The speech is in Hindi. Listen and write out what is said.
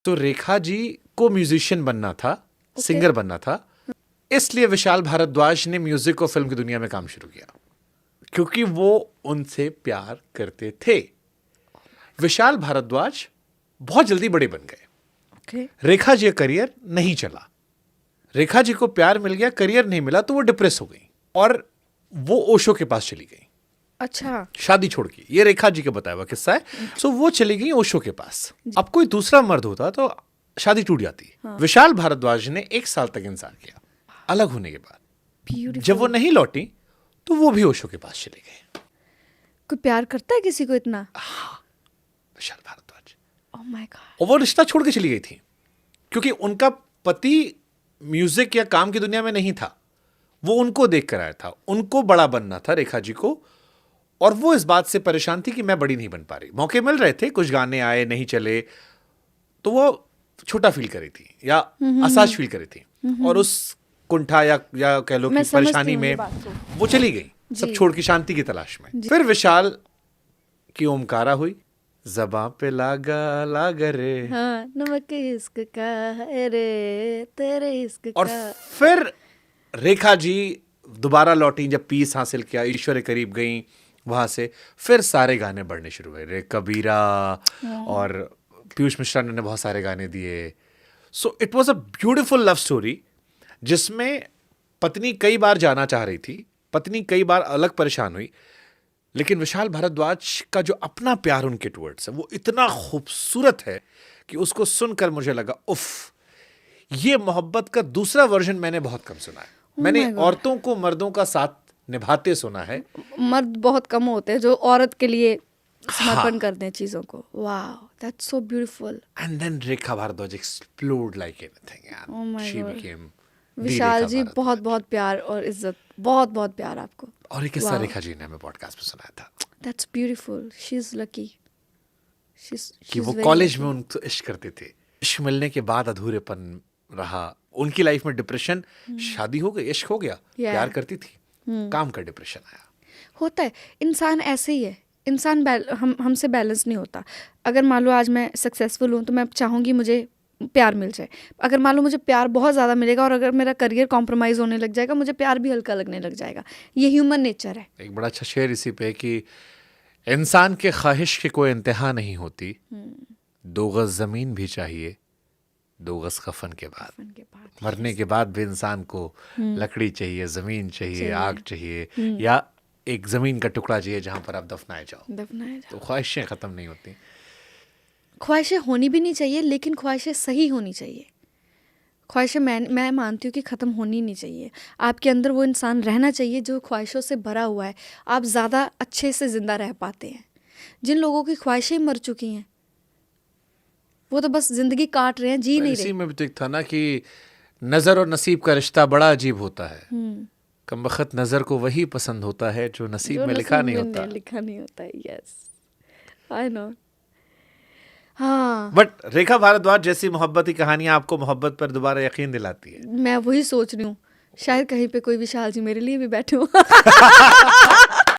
तो रेखा जी को म्यूजिशियन बनना था, सिंगर बनना था, इसलिए विशाल भारद्वाज ने म्यूजिक और फिल्म की दुनिया में काम शुरू किया, क्योंकि वो उनसे प्यार करते थे। विशाल भारद्वाज बहुत जल्दी बड़े बन गए। रेखा जी का करियर नहीं चला, रेखा जी को प्यार मिल गया, करियर नहीं मिला, तो वो डिप्रेस हो गई और वो ओशो के पास चली गई। अच्छा, शादी छोड़ के, ये रेखा जी का बताया हुआ किस्सा है। सो वो चली गई ओशो के पास। अब कोई दूसरा मर्द होता तो शादी टूट जाती। विशाल भारद्वाज ने 1 साल तक इंतजार किया अलग होने के बाद। जब वो नहीं लौटी तो वो भी ओशो के पास चले गए। कोई प्यार करता है किसी को इतना? Vishal Bhardwaj, oh my God. और वो रिश्ता छोड़ के चली गई थी क्योंकि उनका पति म्यूजिक या काम की दुनिया में नहीं था। वो उनको देख कर आया था, उनको बड़ा बनना था रेखा जी को, और वो इस बात से परेशान थी कि मैं बड़ी नहीं बन पा रही। मौके मिल रहे थे, कुछ गाने आए, नहीं चले, तो वो छोटा फील कर रही थी या असहज फील कर रही थी, और उस कुंठा या कह लो कि परेशानी में वो चली गई, सब छोड़ के शांति की तलाश में। फिर विशाल की ओमकारा हुई, ज़बां पे लागा लागा रे, हाँ, नमक इश्क का है रे, तेरे इश्क का। और फिर रेखा जी दोबारा लौटी, जब पीस हासिल किया, ईश्वर के करीब गई, वहां से फिर सारे गाने बढ़ने शुरू हुए। रे कबीरा और पीयूष मिश्रा ने बहुत सारे गाने दिए। So it was a beautiful love story जिसमें पत्नी कई बार जाना चाह रही थी, पत्नी कई बार अलग परेशान हुई, लेकिन विशाल भारद्वाज का जो अपना प्यार उनके टुवर्ड्स है वो इतना खूबसूरत है कि उसको सुनकर मुझे लगा उफ, ये मोहब्बत का दूसरा वर्जन मैंने बहुत कम सुना है। मैंने औरतों को मर्दों का साथ निभाते सुना है, मर्द बहुत कम होते हैं जो औरत के लिए समर्पण करते हैं चीजों को। Wow, that's so beautiful. And then Rekha Bhardwaj explode like anything यार। Oh my she God. Became Vishal ji, बहुत बहुत प्यार और इज्जत, बहुत बहुत प्यार आपको। और ये किस्सा रेखा जी ने हमें पॉडकास्ट में सुनाया था। That's beautiful, she is lucky. कि वो कॉलेज में उनको इश्क करते थे, इश्क मिलने के बाद अधूरेपन रहा उनकी लाइफ में, डिप्रेशन, शादी हो गई, इश्क हो गया, प्यार करती थी, काम का डिप्रेशन आया। होता है, इंसान ऐसे ही है, इंसान हमसे बैलेंस नहीं होता। अगर मान लो आज मैं सक्सेसफुल हूँ तो मैं चाहूँगी मुझे प्यार मिल जाए। अगर मान लो मुझे प्यार बहुत ज़्यादा मिलेगा और अगर मेरा करियर कॉम्प्रोमाइज़ होने लग जाएगा, मुझे प्यार भी हल्का लगने लग जाएगा। ये ह्यूमन नेचर है। एक बड़ा अच्छा शेर इसी पे कि इंसान के ख्वाहिश की कोई इंतहा नहीं होती, 2 गज ज़मीन भी चाहिए 2 गज कफन के बाद। मरने के बाद भी इंसान को लकड़ी चाहिए, ज़मीन चाहिए, आग चाहिए, या एक ज़मीन का टुकड़ा चाहिए जहाँ पर आप दफनाए जाओ। तो ख्वाहिशें ख़त्म नहीं होती। ख्वाहिशें होनी भी नहीं चाहिए, लेकिन ख्वाहिशें सही होनी चाहिए। ख्वाहिशें मैं मानती हूँ कि ख़त्म होनी नहीं चाहिए। आपके अंदर वो इंसान रहना चाहिए जो ख्वाहिशों से भरा हुआ है। आप ज़्यादा अच्छे से ज़िंदा रह पाते हैं। जिन लोगों की ख्वाहिशें मर चुकी हैं वो तो बस ज़िंदगी काट रहे हैं, जी नहीं रहे। इसी में भी तो एक था ना कि नज़र और नसीब का रिश्ता बड़ा अजीब होता है। कमबख्त नज़र को वही पसंद होता है जो नसीब में लिखा नहीं होता। Yes, I know. हाँ, बट रेखा भारद्वाज जैसी मोहब्बत की कहानियां आपको मोहब्बत पर दोबारा यकीन दिलाती है। मैं वही सोच रही हूँ, शायद कहीं पे कोई विशाल जी मेरे लिए भी बैठे हो।